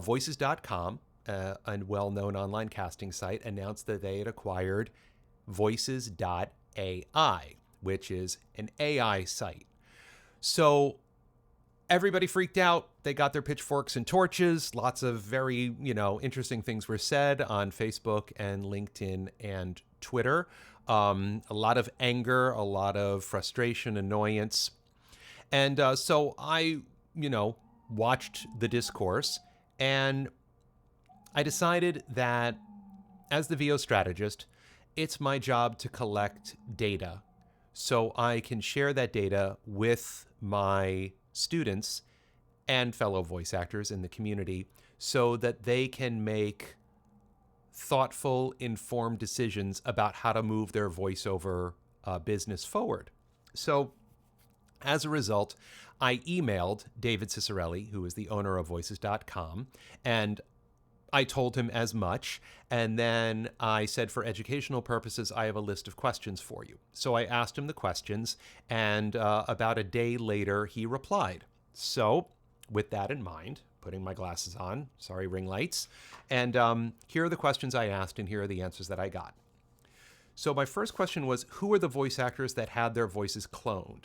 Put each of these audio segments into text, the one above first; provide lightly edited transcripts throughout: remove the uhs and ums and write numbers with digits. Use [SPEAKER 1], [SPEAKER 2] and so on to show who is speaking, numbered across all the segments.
[SPEAKER 1] Voices.com, a well-known online casting site, announced that they had acquired Voices.ai, which is an AI site. So everybody freaked out. They got their pitchforks and torches. Lots of very, interesting things were said on Facebook and LinkedIn and Twitter. A lot of anger, a lot of frustration, annoyance. And so I, watched the discourse, and I decided that as the VO strategist, it's my job to collect data so I can share that data with my students and fellow voice actors in the community so that they can make thoughtful, informed decisions about how to move their voiceover business forward. So as a result, I emailed David Cicerelli, who is the owner of Voices.com, and I told him as much. And then I said, for educational purposes, I have a list of questions for you. So I asked him the questions, and about a day later, he replied. So with that in mind, putting my glasses on, sorry, ring lights, and here are the questions I asked, and here are the answers that I got. So my first question was, who are the voice actors that had their voices cloned?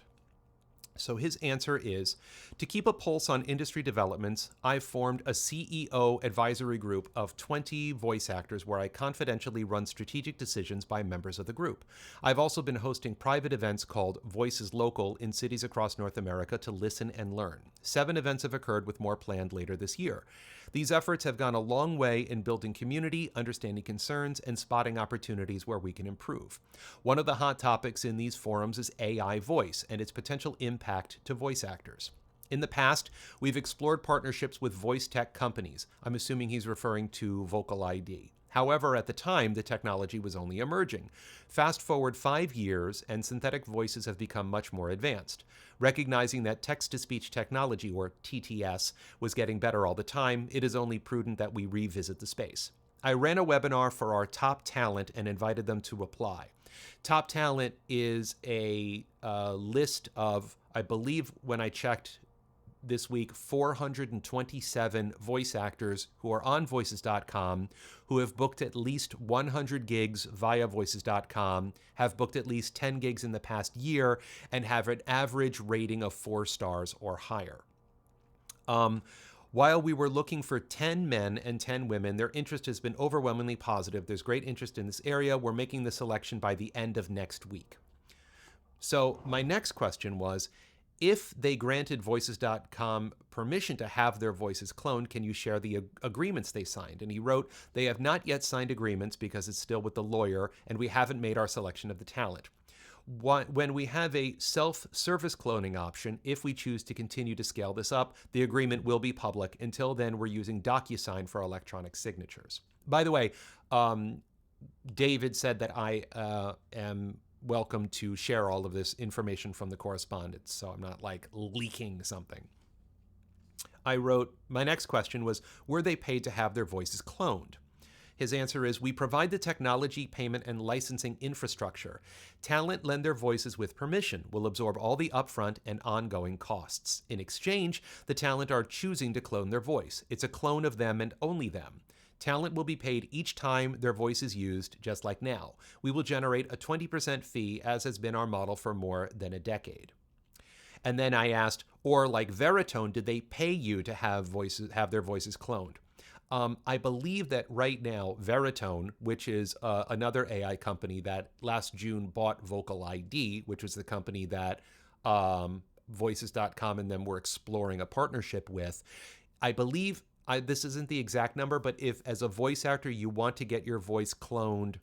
[SPEAKER 1] So his answer is, to keep a pulse on industry developments, I've formed a CEO advisory group of 20 voice actors where I confidentially run strategic decisions by members of the group. I've also been hosting private events called Voices Local in cities across North America to listen and learn. 7 events have occurred with more planned later this year. These efforts have gone a long way in building community, understanding concerns, and spotting opportunities where we can improve. One of the hot topics in these forums is AI voice and its potential impact to voice actors. In the past, we've explored partnerships with voice tech companies. I'm assuming he's referring to Vocal ID. However, at the time, the technology was only emerging. Fast forward 5 years, and synthetic voices have become much more advanced. Recognizing that text-to-speech technology, or TTS, was getting better all the time, it is only prudent that we revisit the space. I ran a webinar for our top talent and invited them to apply. Top talent is a list of, I believe when I checked this week, 427 voice actors who are on Voices.com, who have booked at least 100 gigs via Voices.com, have booked at least 10 gigs in the past year, and have an average rating of 4 stars or higher. While we were looking for 10 men and 10 women, their interest has been overwhelmingly positive. There's great interest in this area. We're making the selection by the end of next week. So my next question was, if they granted Voices.com permission to have their voices cloned, can you share the agreements they signed? And he wrote, they have not yet signed agreements because it's still with the lawyer, and we haven't made our selection of the talent. When we have a self-service cloning option, if we choose to continue to scale this up, the agreement will be public. Until then, we're using DocuSign for electronic signatures. By the way, David said that I am welcome to share all of this information from the correspondence, so I'm not like leaking something. I wrote, my next question was, were they paid to have their voices cloned? His answer is, we provide the technology, payment, and licensing infrastructure. Talent lend their voices with permission. We'll absorb all the upfront and ongoing costs. In exchange, the talent are choosing to clone their voice. It's a clone of them and only them. Talent will be paid each time their voice is used, just like now. We will generate a 20% fee, as has been our model for more than a decade. And then I asked, or like Veritone, did they pay you to have their voices cloned? I believe that right now, Veritone, which is another AI company that last June bought Vocal ID, which was the company that Voices.com and them were exploring a partnership with, I believe, this isn't the exact number, but if as a voice actor you want to get your voice cloned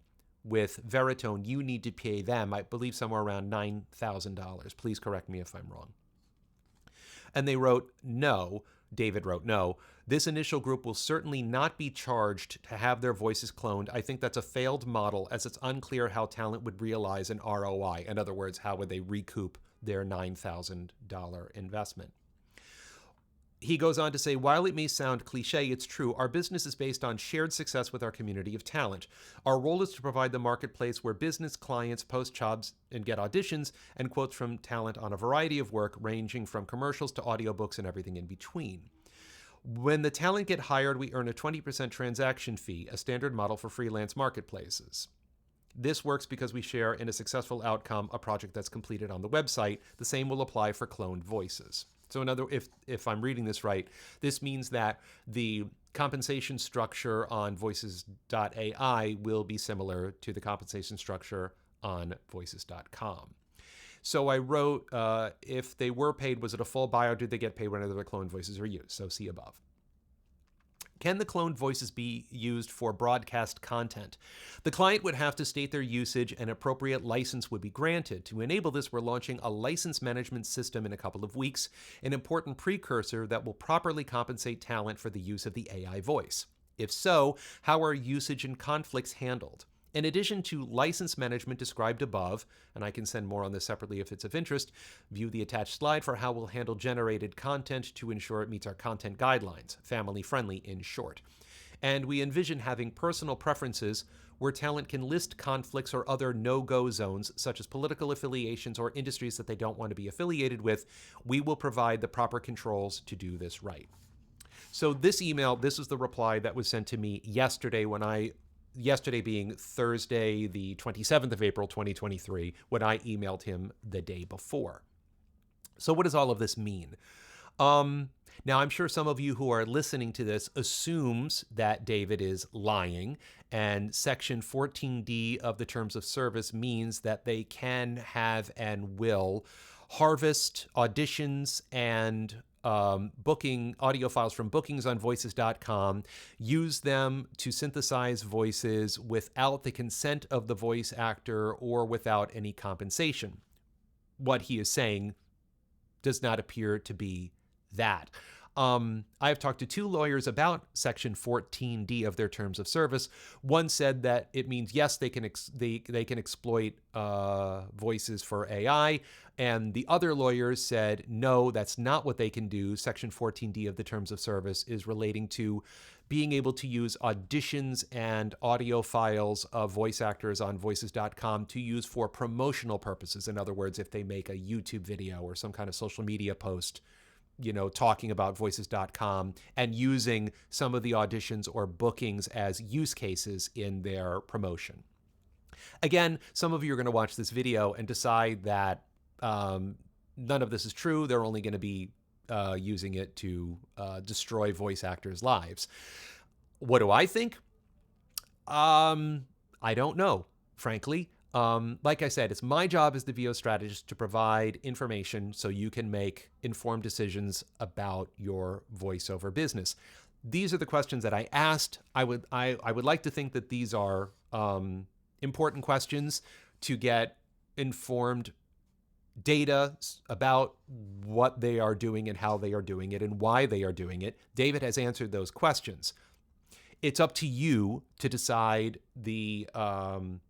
[SPEAKER 1] with Veritone, you need to pay them, I believe, somewhere around $9,000. Please correct me if I'm wrong. And they wrote, no. David wrote, no. This initial group will certainly not be charged to have their voices cloned. I think that's a failed model, as it's unclear how talent would realize an ROI. In other words, how would they recoup their $9,000 investment? He goes on to say, while it may sound cliche, it's true. Our business is based on shared success with our community of talent. Our role is to provide the marketplace where business clients post jobs and get auditions and quotes from talent on a variety of work, ranging from commercials to audiobooks and everything in between. When the talent get hired, we earn a 20% transaction fee, a standard model for freelance marketplaces. This works because we share in a successful outcome a project that's completed on the website. The same will apply for cloned voices. So if I'm reading this right, this means that the compensation structure on Voices.ai will be similar to the compensation structure on Voices.com. So I wrote, if they were paid, was it a full buyout? Did they get paid whenever the cloned voices are used? So see above. Can the cloned voices be used for broadcast content? The client would have to state their usage and appropriate license would be granted. To enable this, we're launching a license management system in a couple of weeks, an important precursor that will properly compensate talent for the use of the AI voice. If so, how are usage and conflicts handled? In addition to license management described above, and I can send more on this separately if it's of interest, view the attached slide for how we'll handle generated content to ensure it meets our content guidelines, family-friendly in short. And we envision having personal preferences where talent can list conflicts or other no-go zones, such as political affiliations or industries that they don't want to be affiliated with. We will provide the proper controls to do this right. So this email, this is the reply that was sent to me yesterday yesterday being Thursday, the 27th of April, 2023, when I emailed him the day before. So what does all of this mean? Now, I'm sure some of you who are listening to this assumes that David is lying, and Section 14D of the Terms of Service means that they can have and will harvest auditions and booking audio files from bookings on voices.com, use them to synthesize voices without the consent of the voice actor or without any compensation. What he is saying does not appear to be that. I have talked to two lawyers about Section 14D of their Terms of Service. One said that it means, yes, they can exploit voices for AI. And the other lawyers said, no, that's not what they can do. Section 14D of the Terms of Service is relating to being able to use auditions and audio files of voice actors on voices.com to use for promotional purposes. In other words, if they make a YouTube video or some kind of social media post, talking about voices.com and using some of the auditions or bookings as use cases in their promotion. Again, some of you are going to watch this video and decide that none of this is true. They're only going to be using it to destroy voice actors' lives. What do I think? I don't know, frankly. Like I said, it's my job as the VO strategist to provide information so you can make informed decisions about your voiceover business. These are the questions that I asked. I would like to think that these are important questions to get informed data about what they are doing and how they are doing it and why they are doing it. David has answered those questions. It's up to you to decide the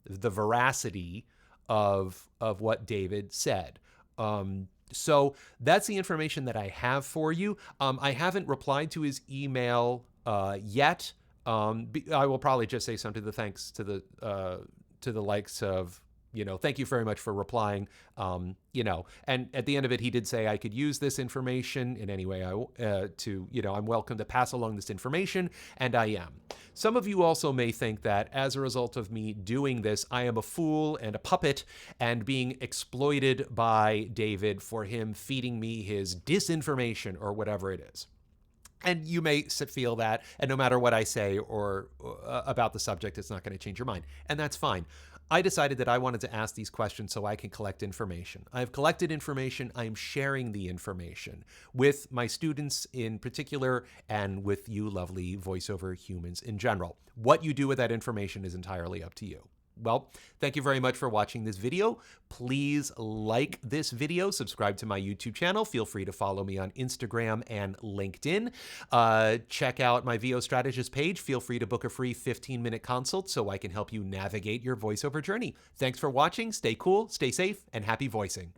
[SPEAKER 1] veracity of what David said. So that's the information that I have for you. I haven't replied to his email yet. I will probably just say something to thanks to the likes of, thank you very much for replying, and at the end of it, he did say I could use this information in any way I'm welcome to pass along this information, and I am. Some of you also may think that as a result of me doing this, I am a fool and a puppet and being exploited by David for him feeding me his disinformation or whatever it is. And you may feel that, and no matter what I say or about the subject, it's not going to change your mind, and that's fine. I decided that I wanted to ask these questions so I can collect information. I've collected information. I'm sharing the information with my students in particular and with you lovely voiceover humans in general. What you do with that information is entirely up to you. Well, thank you very much for watching this video. Please like this video, subscribe to my YouTube channel. Feel free to follow me on Instagram and LinkedIn. Check out my VO Strategist page. Feel free to book a free 15-minute consult so I can help you navigate your voiceover journey. Thanks for watching. Stay cool, stay safe, and happy voicing.